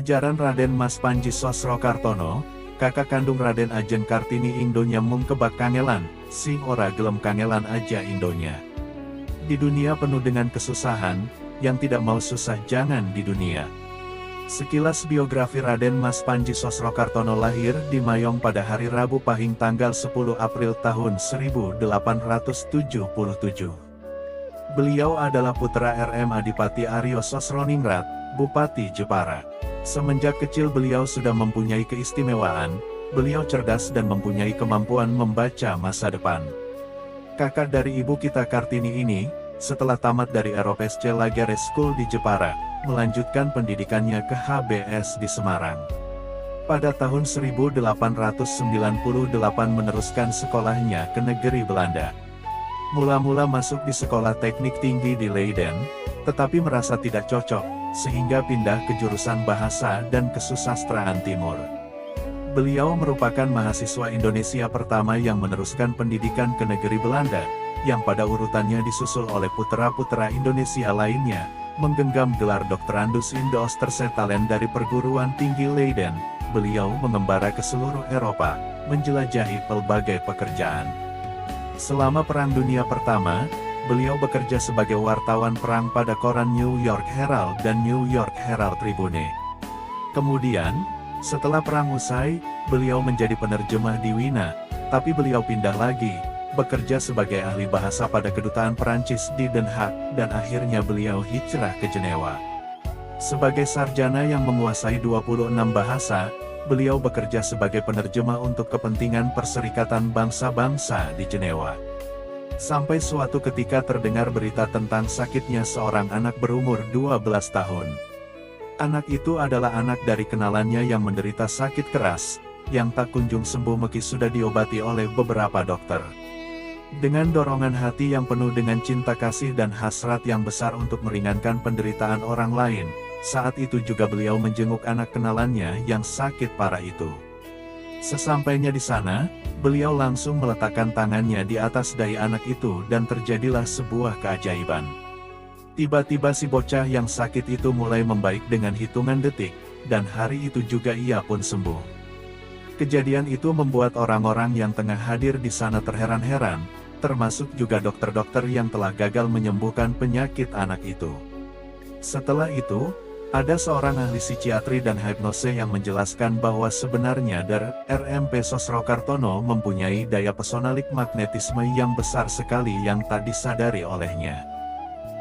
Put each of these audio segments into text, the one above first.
Ajaran Raden Mas Panji Sosrokartono, kakak kandung Raden Ajeng Kartini Indonya mung kebak kangelan, sing ora gelem kangelan aja Indonya. Di dunia penuh dengan kesusahan, yang tidak mau susah jangan di dunia. Sekilas biografi Raden Mas Panji Sosrokartono lahir di Mayong pada hari Rabu Pahing tanggal 10 April tahun 1877. Beliau adalah putra RM Adipati Aryo Sosroningrat, Bupati Jepara. Semenjak kecil beliau sudah mempunyai keistimewaan, beliau cerdas dan mempunyai kemampuan membaca masa depan. Kakak dari ibu kita Kartini ini, setelah tamat dari Aropesce Lagare School di Jepara, melanjutkan pendidikannya ke HBS di Semarang. Pada tahun 1898 meneruskan sekolahnya ke negeri Belanda. Mula-mula masuk di sekolah teknik tinggi di Leiden, tetapi merasa tidak cocok, sehingga pindah ke jurusan bahasa dan kesusastraan timur. Beliau merupakan mahasiswa Indonesia pertama yang meneruskan pendidikan ke negeri Belanda, yang pada urutannya disusul oleh putra-putra Indonesia lainnya, menggenggam gelar Doctorandus in the Oosterseetalen dari perguruan tinggi Leiden. Beliau mengembara ke seluruh Eropa, menjelajahi pelbagai pekerjaan. Selama Perang Dunia Pertama, beliau bekerja sebagai wartawan perang pada koran New York Herald dan New York Herald Tribune. Kemudian, setelah perang usai, beliau menjadi penerjemah di Wina, tapi beliau pindah lagi, bekerja sebagai ahli bahasa pada kedutaan Perancis di Den Haag, dan akhirnya beliau hijrah ke Jenewa. Sebagai sarjana yang menguasai 26 bahasa, beliau bekerja sebagai penerjemah untuk kepentingan Perserikatan Bangsa-Bangsa di Jenewa. Sampai suatu ketika terdengar berita tentang sakitnya seorang anak berumur 12 tahun. Anak itu adalah anak dari kenalannya yang menderita sakit keras, yang tak kunjung sembuh meski sudah diobati oleh beberapa dokter. Dengan dorongan hati yang penuh dengan cinta kasih dan hasrat yang besar untuk meringankan penderitaan orang lain, saat itu juga beliau menjenguk anak kenalannya yang sakit parah itu. Sesampainya di sana, beliau langsung meletakkan tangannya di atas dahi anak itu dan terjadilah sebuah keajaiban. Tiba-tiba si bocah yang sakit itu mulai membaik dengan hitungan detik, dan hari itu juga ia pun sembuh. Kejadian itu membuat orang-orang yang tengah hadir di sana terheran-heran, termasuk juga dokter-dokter yang telah gagal menyembuhkan penyakit anak itu. Setelah itu, ada seorang ahli psikiatri dan hipnose yang menjelaskan bahwa sebenarnya RMP Sosrokartono mempunyai daya personalik magnetisme yang besar sekali yang tak disadari olehnya.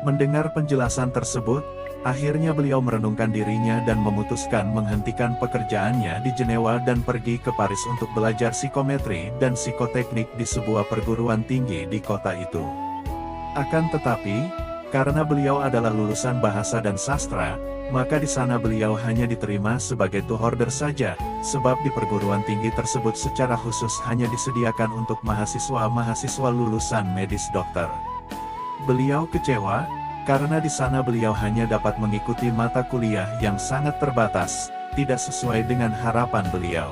Mendengar penjelasan tersebut, akhirnya beliau merenungkan dirinya dan memutuskan menghentikan pekerjaannya di Jenewa dan pergi ke Paris untuk belajar psikometri dan psikoteknik di sebuah perguruan tinggi di kota itu. Akan tetapi, karena beliau adalah lulusan bahasa dan sastra, maka di sana beliau hanya diterima sebagai tutorder saja, sebab di perguruan tinggi tersebut secara khusus hanya disediakan untuk mahasiswa-mahasiswa lulusan medis dokter. Beliau kecewa, karena di sana beliau hanya dapat mengikuti mata kuliah yang sangat terbatas, tidak sesuai dengan harapan beliau.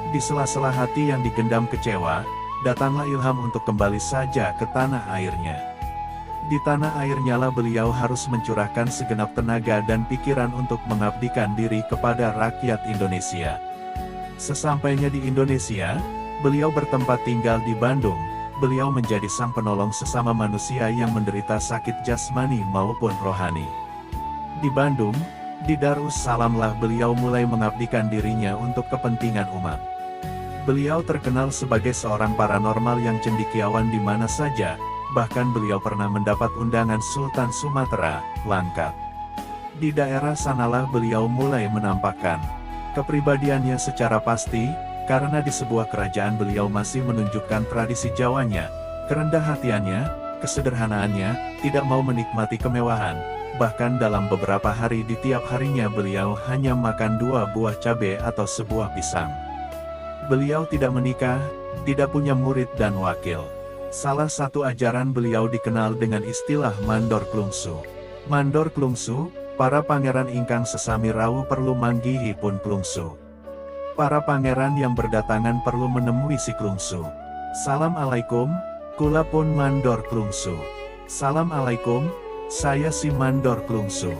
Di sela-sela hati yang digendam kecewa, datanglah ilham untuk kembali saja ke tanah airnya. Di tanah airnya lah beliau harus mencurahkan segenap tenaga dan pikiran untuk mengabdikan diri kepada rakyat Indonesia. Sesampainya di Indonesia, beliau bertempat tinggal di Bandung. Beliau menjadi sang penolong sesama manusia yang menderita sakit jasmani maupun rohani. Di Bandung, di Darus Salamlah beliau mulai mengabdikan dirinya untuk kepentingan umat. Beliau terkenal sebagai seorang paranormal yang cendekiawan di mana saja. Bahkan beliau pernah mendapat undangan Sultan Sumatera, Langkat. Di daerah sanalah beliau mulai menampakkan kepribadiannya secara pasti, karena di sebuah kerajaan beliau masih menunjukkan tradisi Jawanya, kerendah hatiannya, kesederhanaannya, tidak mau menikmati kemewahan. Bahkan dalam beberapa hari di tiap harinya beliau hanya makan 2 buah cabai atau sebuah pisang. Beliau tidak menikah, tidak punya murid dan wakil. Salah satu ajaran beliau dikenal dengan istilah Mandor Klungsu. Mandor Klungsu, para pangeran ingkang sesami rawuh perlu manggihi pun Klungsu. Para pangeran yang berdatangan perlu menemui si Klungsu. Salam alaikum, kula pun Mandor Klungsu. Salam alaikum, saya si Mandor Klungsu.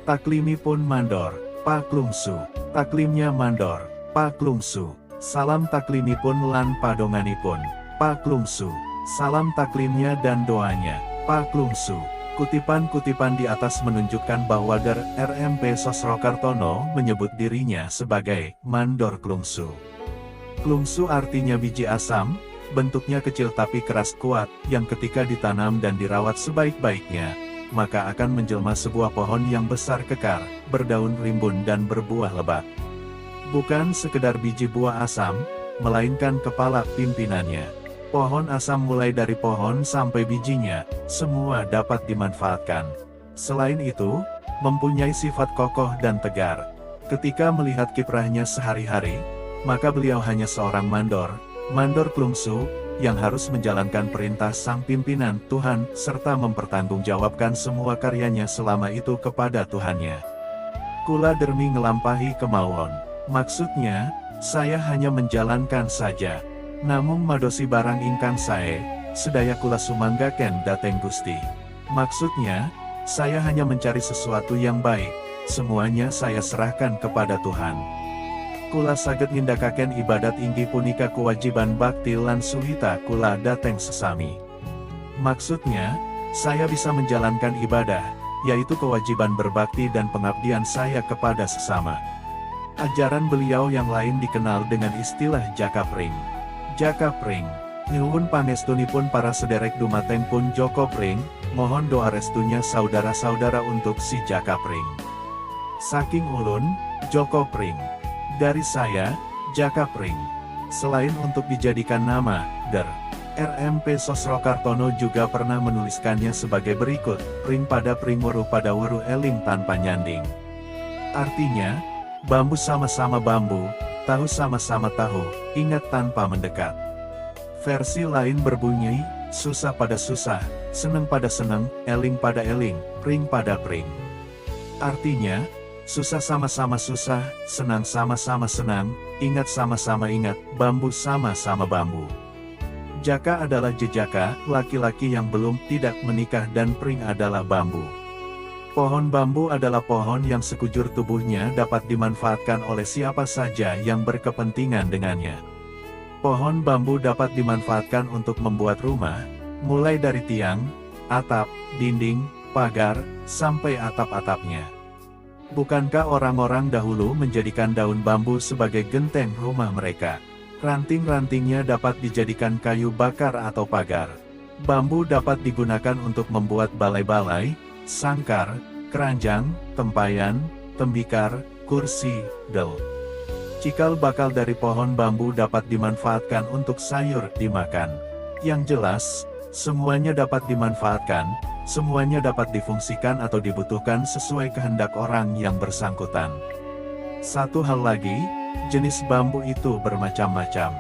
Taklimi pun Mandor, paklungsu, taklimnya mandor, paklungsu, salam taklimipun lan padonganipun, paklungsu, salam taklimnya dan doanya, paklungsu. Kutipan-kutipan di atas menunjukkan bahwa RMP Sosrokartono menyebut dirinya sebagai mandor klungsu. Klungsu artinya biji asam, bentuknya kecil tapi keras kuat, yang ketika ditanam dan dirawat sebaik-baiknya, maka akan menjelma sebuah pohon yang besar kekar, berdaun rimbun dan berbuah lebat. Bukan sekedar biji buah asam, melainkan kepala pimpinannya. Pohon asam mulai dari pohon sampai bijinya, semua dapat dimanfaatkan. Selain itu, mempunyai sifat kokoh dan tegar. Ketika melihat kiprahnya sehari-hari, maka beliau hanya seorang mandor klungsu, yang harus menjalankan perintah sang pimpinan Tuhan, serta mempertanggungjawabkan semua karyanya selama itu kepada Tuhannya. Kula dermi ngelampahi kemauan. Maksudnya, saya hanya menjalankan saja. Namung madosi barang ingkang sae, sedaya kula sumanggaken dateng Gusti. Maksudnya, saya hanya mencari sesuatu yang baik, semuanya saya serahkan kepada Tuhan. Kula saged nindakaken ibadat inggih punika kewajiban bakti lan suhita kula dateng sesami. Maksudnya, saya bisa menjalankan ibadah, yaitu kewajiban berbakti dan pengabdian saya kepada sesama. Ajaran beliau yang lain dikenal dengan istilah Jakapring. Jakapring, nyuwun pangestunipun para sederek dumateng pun Jokopring, mohon doa restunya saudara-saudara untuk si Jakapring. Saking ulun, Jokopring. Dari saya, Jakapring. Selain untuk dijadikan nama, RMP Sosrokartono juga pernah menuliskannya sebagai berikut, pring pada weru eling tanpa nyanding. Artinya, bambu sama-sama bambu, tahu sama-sama tahu, ingat tanpa mendekat. Versi lain berbunyi, susah pada susah, seneng pada seneng, eling pada eling, pring pada pring. Artinya, susah sama-sama susah, senang sama-sama senang, ingat sama-sama ingat, bambu sama-sama bambu. Jaka adalah jejaka, laki-laki yang belum tidak menikah dan pring adalah bambu. Pohon bambu adalah pohon yang sekujur tubuhnya dapat dimanfaatkan oleh siapa saja yang berkepentingan dengannya. Pohon bambu dapat dimanfaatkan untuk membuat rumah, mulai dari tiang, atap, dinding, pagar, sampai atap-atapnya. Bukankah orang-orang dahulu menjadikan daun bambu sebagai genteng rumah mereka? Ranting-rantingnya dapat dijadikan kayu bakar atau pagar. Bambu dapat digunakan untuk membuat balai-balai, sangkar, keranjang, tempayan, tembikar, kursi, del. Cikal bakal dari pohon bambu dapat dimanfaatkan untuk sayur dimakan. Yang jelas, semuanya dapat dimanfaatkan, semuanya dapat difungsikan atau dibutuhkan sesuai kehendak orang yang bersangkutan. Satu hal lagi, jenis bambu itu bermacam-macam.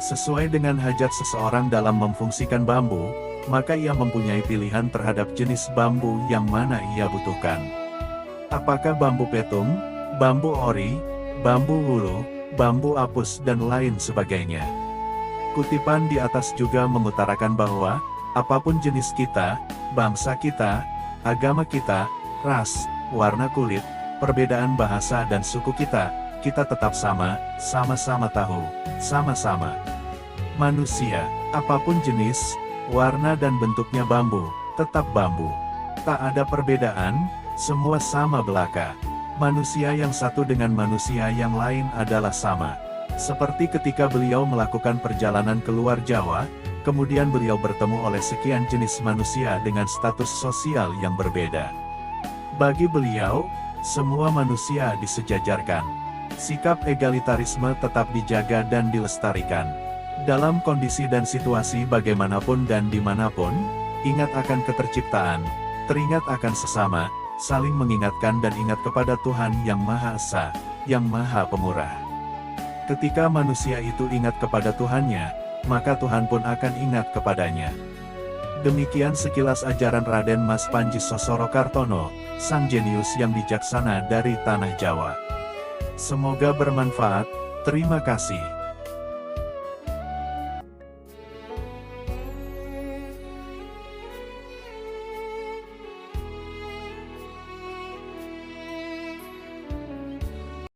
Sesuai dengan hajat seseorang dalam memfungsikan bambu, maka ia mempunyai pilihan terhadap jenis bambu yang mana ia butuhkan. Apakah bambu petung, bambu ori, bambu hulu, bambu apus dan lain sebagainya. Kutipan di atas juga mengutarakan bahwa, apapun jenis kita, bangsa kita, agama kita, ras, warna kulit, perbedaan bahasa dan suku kita tetap sama, sama-sama tahu, sama-sama manusia, apapun jenis, warna dan bentuknya bambu, tetap bambu. Tak ada perbedaan, semua sama belaka. Manusia yang satu dengan manusia yang lain adalah sama. Seperti ketika beliau melakukan perjalanan keluar Jawa, kemudian beliau bertemu oleh sekian jenis manusia dengan status sosial yang berbeda. Bagi beliau, semua manusia disejajarkan. Sikap egalitarisme tetap dijaga dan dilestarikan. Dalam kondisi dan situasi bagaimanapun dan dimanapun, ingat akan keterciptaan, teringat akan sesama, saling mengingatkan dan ingat kepada Tuhan yang Maha Esa, yang Maha Pemurah. Ketika manusia itu ingat kepada Tuhannya, maka Tuhan pun akan ingat kepadanya. Demikian sekilas ajaran Raden Mas Panji Sosrokartono, sang jenius yang bijaksana dari tanah Jawa. Semoga bermanfaat. Terima kasih.